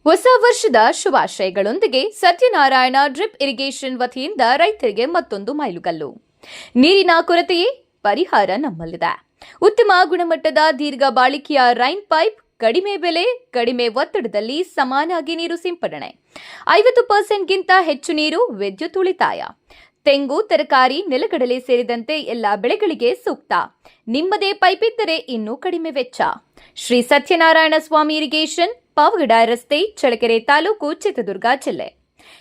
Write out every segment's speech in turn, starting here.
ಹೊಸ ವರ್ಷದ ಶುಭಾಶಯಗಳೊಂದಿಗೆ Satyanarayana drip irrigation ವತಿಯಿಂದ ರೈತರಿಗೆ ಮತ್ತೊಂದು ಮೈಲುಗಲ್ಲು. ನೀರಿನ ಕೊರತೆಯೇ ಪರಿಹಾರ ನಮ್ಮಲ್ಲಿದೆ. ಉತ್ತಮ ಗುಣಮಟ್ಟದ ದೀರ್ಘ ಬಾಳಿಕೆಯ ರೈನ್ ಪೈಪ್, ಕಡಿಮೆ ಬೆಲೆ, ಕಡಿಮೆ ಒತ್ತಡದಲ್ಲಿ ಸಮಾನಾಗಿ ನೀರು ಸಿಂಪಡಣೆ, 50%ಗಿಂತ ಹೆಚ್ಚು ನೀರು, ವಿದ್ಯುತ್ ಉಳಿತಾಯ. ತೆಂಗು, ತರಕಾರಿ, ನೆಲಗಡಲೆ ಸೇರಿದಂತೆ ಎಲ್ಲ ಬೆಳೆಗಳಿಗೆ ಸೂಕ್ತ. ನಿಮ್ಮದೇ ಪೈಪ್ ಇದ್ದರೆ ಇನ್ನೂ ಕಡಿಮೆ ವೆಚ್ಚ. ಶ್ರೀ ಸತ್ಯನಾರಾಯಣ ಸ್ವಾಮಿ ಇರಿಗೇಷನ್, ಪಾವಗಡ ರಸ್ತೆ, ಚಳ್ಳಕೆರೆ ತಾಲೂಕು, ಚಿತ್ರದುರ್ಗ ಜಿಲ್ಲೆ.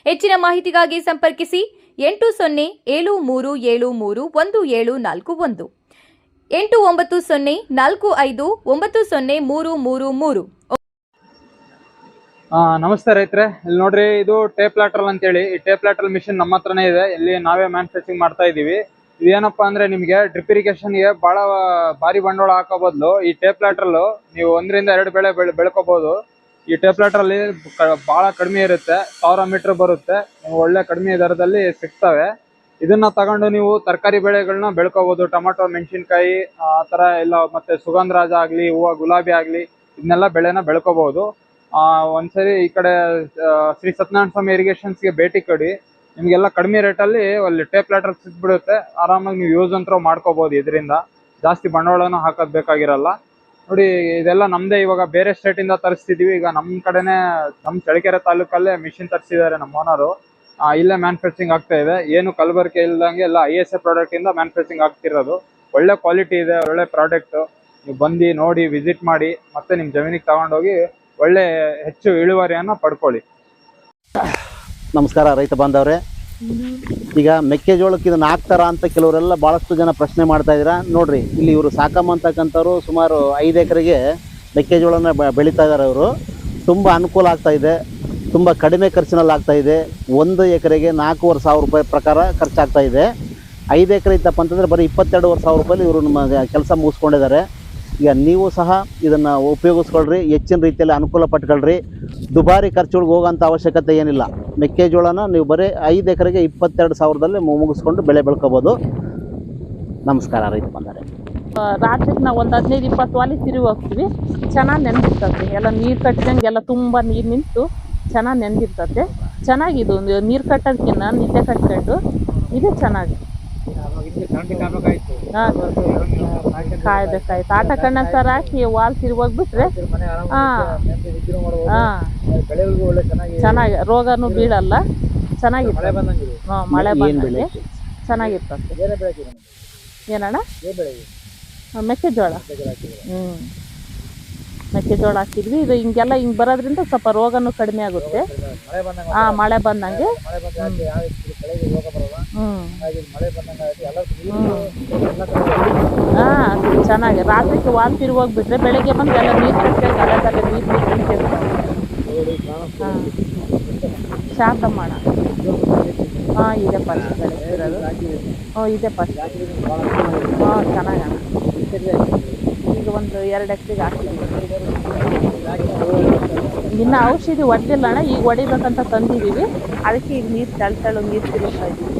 ಹೆಚ್ಚಿನ ಮಾಹಿತಿಗಾಗಿ ಸಂಪರ್ಕಿಸಿ 8073731741, 8904590333. ನಮಸ್ತೆ ರೈತರೆ. ಇಲ್ಲಿ ನೋಡ್ರಿ, ಇದು ಟೇಪ್ ಲ್ಯಾಟ್ರಲ್ ಅಂತೇಳಿ. ಈ ಟೇಪ್ ಲ್ಯಾಟ್ರಲ್ ಮಿಷಿನ್ ನಮ್ಮ ಹತ್ರನೇ ಇದೆ. ಇಲ್ಲಿ ನಾವೇ ಮ್ಯಾನುಫ್ಯಾಕ್ಚರಿಂಗ್ ಮಾಡ್ತಾ ಇದೀವಿ. ಇದೇನಪ್ಪಾ ಅಂದ್ರೆ, ನಿಮಗೆ ಡ್ರಿಪ್ ಇರಿಗೇಷನ್ಗೆ ಭಾರಿ ಬಂಡವಾಳ ಹಾಕೋ ಬದಲು ಈ ಟೇಪ್ ಲ್ಯಾಟ್ರಲ್ ನೀವು 1 ರಿಂದ 2 ಬೆಳೆ ಬೆಳ್ಕೋಬಹುದು. ಈ ಟೇಪ್ ಲ್ಯಾಟ್ರಲ್ ಬಹಳ ಕಡಿಮೆ ಇರುತ್ತೆ, 1000 ಮೀಟರ್ ಬರುತ್ತೆ. ನೀವು ಒಳ್ಳೆ ಕಡಿಮೆ ದರದಲ್ಲಿ ಸಿಗ್ತವೆ. ಇದನ್ನ ತಗೊಂಡು ನೀವು ತರಕಾರಿ ಬೆಳೆಗಳನ್ನ ಬೆಳ್ಕೋಬಹುದು. ಟೊಮಾಟೊ, ಮೆಣಸಿನಕಾಯಿ, ಆ ತರ ಎಲ್ಲ, ಮತ್ತೆ ಸುಗಂಧರಾಜ ಆಗ್ಲಿ, ಹೂವು, ಗುಲಾಬಿ ಆಗ್ಲಿ, ಇದನ್ನೆಲ್ಲ ಬೆಳೆನ ಬೆಳ್ಕೋಬಹುದು. ಒಂದ್ಸರಿ ಈ ಕಡೆ ಶ್ರೀ ಸತ್ಯನಾರಾಯಣ ಸ್ವಾಮಿ ಇರಿಗೇಷನ್ಸ್ಗೆ ಭೇಟಿ ಕೊಡಿ. ನಿಮ್ಗೆಲ್ಲ ಕಡಿಮೆ ರೇಟಲ್ಲಿ ಅಲ್ಲಿ ಟೇಪ್ ಲ್ಯಾಟ್ರಲ್ ಸಿಕ್ಬಿಡುತ್ತೆ. ಆರಾಮಾಗಿ ನೀವು ಯೂಸ್ ಅಂತೂ ಮಾಡ್ಕೋಬಹುದು. ಇದರಿಂದ ಜಾಸ್ತಿ ಬಂಡವಾಳನೂ ಹಾಕೋದ್ ಬೇಕಾಗಿರಲ್ಲ. ನೋಡಿ, ಇದೆಲ್ಲ ನಮ್ದೇ. ಇವಾಗ ಬೇರೆ ಸ್ಟೇಟ್ ಇಂದ ತರಿಸ್ತಿದೀವಿ. ಈಗ ನಮ್ ಕಡೆನೆ, ನಮ್ ಚಳ್ಳಕೆರೆ ತಾಲೂಕಲ್ಲೇ ಮಿಷಿನ್ ತರಿಸಿದ್ದಾರೆ ನಮ್ಮ ಓನರು. ಇಲ್ಲೇ ಮ್ಯಾನುಫ್ಯಾಕ್ಚರಿಂಗ್ ಆಗ್ತಾ ಇದೆ. ಏನು ಕಲಬೆರಕೆ ಇಲ್ದಂಗೆ ಎಲ್ಲ ISA ಪ್ರಾಡಕ್ಟ್ ಇಂದ ಮ್ಯಾನುಫ್ಯಾಕ್ಚರಿಂಗ್ ಆಗ್ತಿರೋದು. ಒಳ್ಳೆ ಕ್ವಾಲಿಟಿ ಇದೆ, ಒಳ್ಳೆ ಪ್ರಾಡಕ್ಟ್. ನೀವು ಬಂದು ನೋಡಿ, ವಿಸಿಟ್ ಮಾಡಿ, ಮತ್ತೆ ನಿಮ್ ಜಮೀನಿಗೆ ತಗೊಂಡೋಗಿ ಒಳ್ಳೆ ಹೆಚ್ಚು ಇಳುವರಿಯನ್ನ ಪಡ್ಕೊಳ್ಳಿ. ನಮಸ್ಕಾರ ರೈತ ಬಾಂಧವರೇ. ಈಗ ಮೆಕ್ಕೆಜೋಳಕ್ಕೆ ಇದನ್ನ ಹಾಕ್ತಾರ ಅಂತ ಕೆಲವರೆಲ್ಲ ಭಾಳಷ್ಟು ಜನ ಪ್ರಶ್ನೆ ಮಾಡ್ತಾ ಇದ್ದೀರಾ. ನೋಡ್ರಿ, ಇಲ್ಲಿ ಇವರು ಸಾಕಮ್ಮ ಅಂತಕ್ಕಂಥವ್ರು ಸುಮಾರು 5 ಎಕರೆಗೆ ಮೆಕ್ಕೆಜೋಳನ ಬೆಳೀತಾ ಇದ್ದಾರೆ. ಅವರು ತುಂಬ ಅನುಕೂಲ ಆಗ್ತಾ ಇದೆ, ತುಂಬ ಕಡಿಮೆ ಖರ್ಚಿನಲ್ಲಿ ಆಗ್ತಾ ಇದೆ. 1 ಎಕರೆಗೆ 4,500 ರೂಪಾಯಿ ಪ್ರಕಾರ ಖರ್ಚಾಗ್ತಾ ಇದೆ. 5 ಎಕರೆ ಇತ್ತಪ್ಪ ಅಂತಂದರೆ ಬರೀ 22,500 ರೂಪಾಯಿ ಇವರು ನಮ್ಮ ಕೆಲಸ ಮುಗಿಸ್ಕೊಂಡಿದ್ದಾರೆ. ಈಗ ನೀವು ಸಹ ಇದನ್ನು ಉಪಯೋಗಿಸ್ಕೊಳ್ರಿ, ಹೆಚ್ಚಿನ ರೀತಿಯಲ್ಲಿ ಅನುಕೂಲ ಪಟ್ಕೊಳ್ರಿ. ದುಬಾರಿ ಖರ್ಚುಗಳಿಗೆ ಹೋಗೋಂಥ ಅವಶ್ಯಕತೆ ಏನಿಲ್ಲ. ಮೆಕ್ಕೆಜೋಳನ ನೀವು ಬರೀ 5 ಎಕರೆಗೆ 22,000ದಲ್ಲಿ ಮುಗಿಸ್ಕೊಂಡು ಬೆಳೆ ಬೆಳ್ಕೋಬೋದು. ನಮಸ್ಕಾರ ರೈತ ಬಂದರೆ. ರಾತ್ರಿಗೆ ನಾವು ಒಂದು 15-20 ವಾಲಿ ತಿರುಗಿ ಹೋಗ್ತೀವಿ. ಚೆನ್ನಾಗಿ ನೆಂದಿರ್ತದೆ. ಎಲ್ಲ ನೀರು ಕಟ್ಟಿದಂಗೆಲ್ಲ ತುಂಬ ನೀರು ನಿಂತು ಚೆನ್ನಾಗಿ ನೆಂದಿರ್ತದೆ. ಚೆನ್ನಾಗಿದು ನೀರು ಕಟ್ಟೋದಕ್ಕಿಂತ ನಿದ್ದೆ ಕಟ್ಕೊಂಡು ಇದು ಚೆನ್ನಾಗಿ ಕಾಯ್ಬೇಕಾಯ್ತು. ಆಟ ಕಣ್ಣಂತರ ಹಾಕಿ ವಾಲ್ ತಿರುಗೋಗ್ಬಿಟ್ರೆ ಚೆನ್ನಾಗಿ ರೋಗನೂ ಬೀಳಲ್ಲ. ಚೆನ್ನಾಗಿರ್ತದೆ. ಮಳೆ ಬಂದಂಗೆ ಚೆನ್ನಾಗಿರ್ತದೆ. ಏನಣ್ಣ? ಮೆಕ್ಕೆಜೋಳ. ಮೆಕ್ಕೆಜೋಳ ಹಾಕಿದ್ವಿ. ಇದು ಹಿಂಗೆಲ್ಲ ಹಿಂಗೆ ಬರೋದ್ರಿಂದ ಸ್ವಲ್ಪ ರೋಗನೂ ಕಡಿಮೆ ಆಗುತ್ತೆ. ಮಳೆ ಬಂದಂಗೆ. ಚೆನ್ನಾಗಿ ರಾತ್ರಿಗೆ ವಾಲ್ ತಿರುಗೋಗ್ಬಿಟ್ರೆ ಬೆಳಗ್ಗೆ ಬಂದು ಎಲ್ಲ ನೀರು ಕಟ್ಕೊಂಡು ಅಲೆದಲ್ಲೇ ನೀರು ಶಾಕಮ್ಮಣ. ಇದೆ ಫಸ್ಟ್ ಬೆಳೆಸಿರೋದು. ಇದೆ ಫಸ್ಟ್. ಚೆನ್ನಾಗಣ್ಣ. ಈಗ ಒಂದು 2 ಎಕರೆಗೆ ಹಾಕಿದ್ದೀವಿ. ಇನ್ನು ಔಷಧಿ ಹೊಡೆದಿಲ್ಲ ಅಣ್ಣ. ಈಗ ಹೊಡಿಬೇಕಂತ ತಂದಿದ್ದೀವಿ. ಅದಕ್ಕೆ ಈಗ ನೀರು ತೆಳು ನೀರು ತಿರುಗ್ತಾ ಇದ್ದೀವಿ.